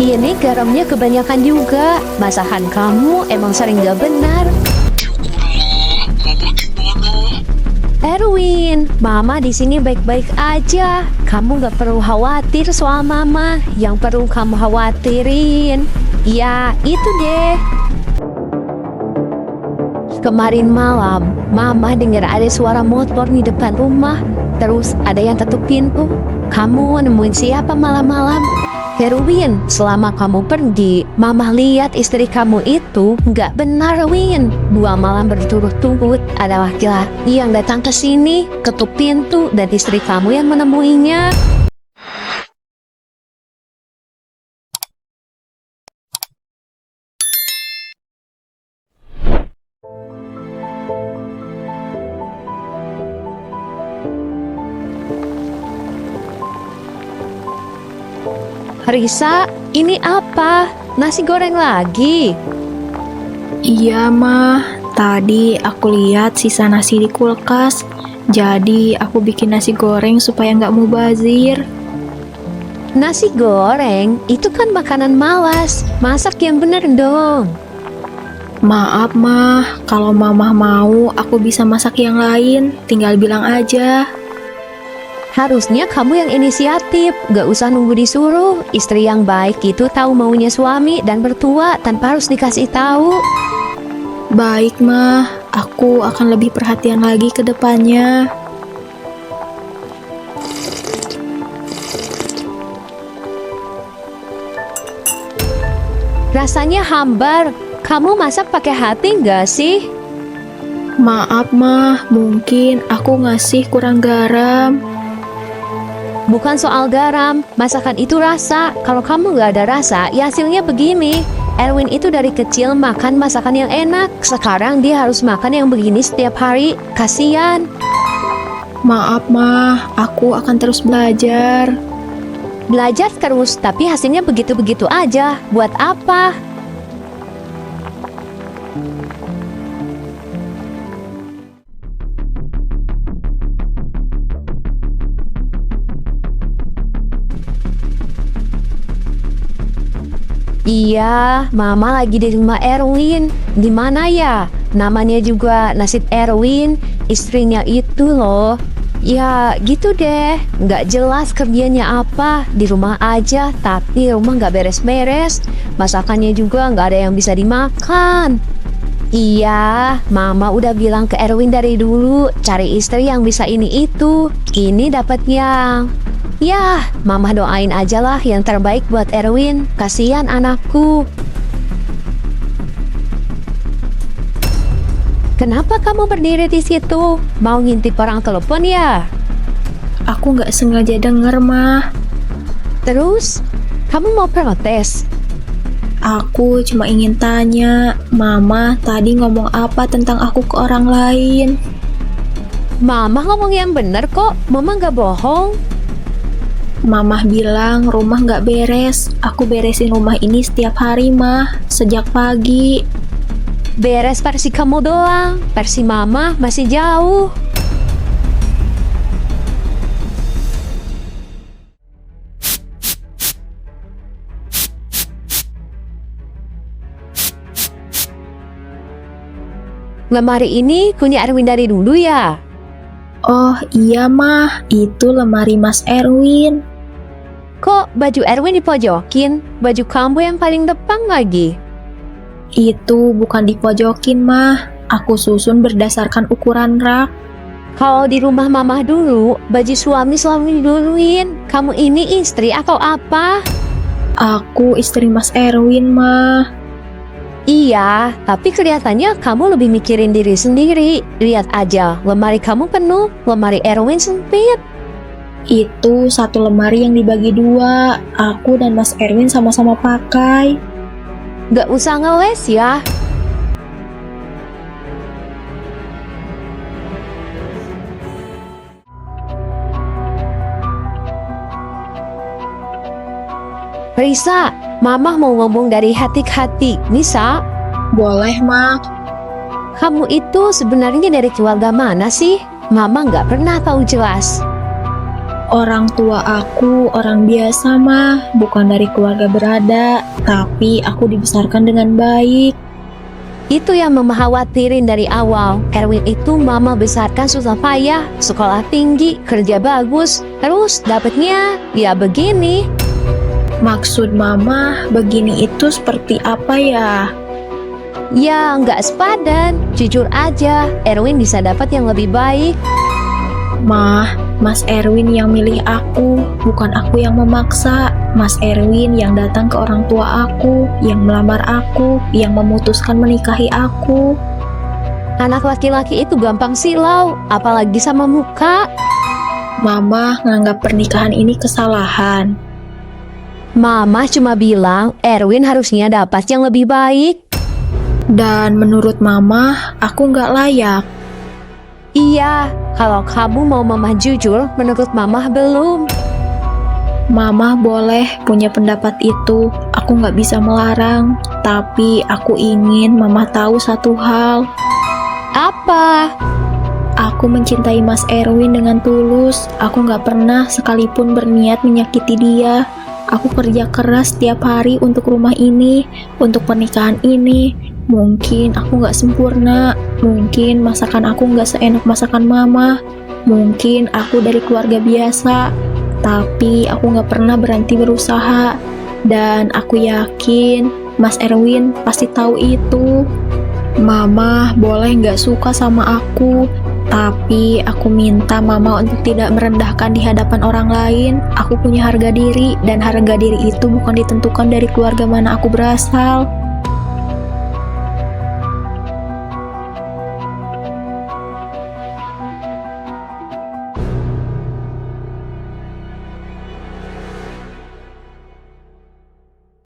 Ini garamnya kebanyakan juga. Masakan kamu emang sering gak benar. Syukurlah, Mama gimana? Erwin, Mama di sini baik-baik aja. Kamu gak perlu khawatir soal Mama. Yang perlu kamu khawatirin, ya itu deh. Kemarin malam, Mama dengar ada suara motor di depan rumah. Terus ada yang ketuk pintu. Kamu nemuin siapa malam-malam? Erwin, selama kamu pergi, Mama lihat istri kamu itu nggak benar, Win. 2 malam berturut-turut ada laki-laki yang datang ke sini, ketuk pintu, dan istri kamu yang menemuinya. Risa, ini apa? Nasi goreng lagi? Iya, Mah. Tadi aku lihat sisa nasi di kulkas. Jadi aku bikin nasi goreng supaya nggak mubazir. Nasi goreng itu kan makanan malas. Masak yang bener dong. Maaf, Mah. Kalau Mamah mau, aku bisa masak yang lain. Tinggal bilang aja. Harusnya kamu yang inisiatif, gak usah nunggu disuruh. Istri yang baik itu tahu maunya suami dan bertua tanpa harus dikasih tahu. Baik, Mah. Aku akan lebih perhatian lagi ke depannya. Rasanya hambar. Kamu masak pakai hati gak sih? Maaf, Mah. Mungkin aku ngasih kurang garam. Bukan soal garam, masakan itu rasa. Kalau kamu gak ada rasa, ya hasilnya begini. Erwin itu dari kecil makan masakan yang enak. Sekarang dia harus makan yang begini setiap hari. Kasian. Maaf, Mah. Aku akan terus belajar. Belajar terus, tapi hasilnya begitu-begitu aja. Buat apa? Iya, Mama lagi di rumah Erwin. Gimana ya? Namanya juga nasib Erwin, istrinya itu loh. Ya gitu deh, nggak jelas kerjanya apa. Di rumah aja, tapi rumah nggak beres-beres. Masakannya juga nggak ada yang bisa dimakan. Iya, Mama udah bilang ke Erwin dari dulu, cari istri yang bisa ini itu. Ini dapat yang... Ya, Mama doain aja lah yang terbaik buat Erwin. Kasihan anakku. Kenapa kamu berdiri di situ? Mau ngintip orang telepon ya? Aku nggak sengaja denger, Mah. Terus, kamu mau protes? Aku cuma ingin tanya, Mama tadi ngomong apa tentang aku ke orang lain? Mama ngomong yang bener kok. Mama nggak bohong. Mamah bilang rumah nggak beres. Aku beresin rumah ini setiap hari, Mah. Sejak pagi. Beres versi kamu doang. Versi Mama masih jauh. Lemari ini punya Erwin dari dulu ya? Oh iya, Mah. Itu lemari Mas Erwin. Kok baju Erwin dipojokin? Baju kamu yang paling depan lagi? Itu bukan dipojokin, Mah. Aku susun berdasarkan ukuran rak. Kalau di rumah Mama dulu, baju suami selalu diduluin. Kamu ini istri atau apa? Aku istri Mas Erwin, Mah. Iya, tapi kelihatannya kamu lebih mikirin diri sendiri. Lihat aja, lemari kamu penuh, lemari Erwin sempit. Itu satu lemari yang dibagi 2. Aku dan Mas Erwin sama-sama pakai. Gak usah ngeles ya. Risa, Mama mau ngomong dari hati ke hati. Nisa, Boleh, Mah. kamu itu sebenarnya dari keluarga mana sih? Mama nggak pernah tahu jelas. Orang tua aku orang biasa mah, bukan dari keluarga berada, tapi aku dibesarkan dengan baik. Itu yang mama khawatirin dari awal. Erwin itu mama besarkan susah payah, sekolah tinggi, kerja bagus, terus dapetnya ya begini. Maksud mama begini itu seperti apa ya? Ya nggak sepadan, jujur aja, Erwin bisa dapat yang lebih baik. Mah, Mas Erwin yang milih aku, bukan aku yang memaksa. Mas Erwin yang datang ke orang tua aku, yang melamar aku, yang memutuskan menikahi aku. Anak laki-laki itu gampang silau, apalagi sama muka. Mama nganggap pernikahan ini kesalahan. Mama cuma bilang Erwin harusnya dapat yang lebih baik. Dan menurut mama, aku nggak layak. Iya, kalau kamu mau mama jujur, menurut mama belum. Mama boleh punya pendapat itu, aku nggak bisa melarang. Tapi aku ingin mama tahu satu hal. Apa? Aku mencintai Mas Erwin dengan tulus. Aku nggak pernah sekalipun berniat menyakiti dia. Aku kerja keras setiap hari untuk rumah ini, untuk pernikahan ini. Mungkin aku nggak sempurna, mungkin masakan aku nggak seenak masakan mama, mungkin aku dari keluarga biasa, tapi aku nggak pernah berhenti berusaha. Dan aku yakin Mas Erwin pasti tahu itu. Mama boleh nggak suka sama aku, tapi aku minta mama untuk tidak merendahkan di hadapan orang lain. Aku punya harga diri, dan harga diri itu bukan ditentukan dari keluarga mana aku berasal.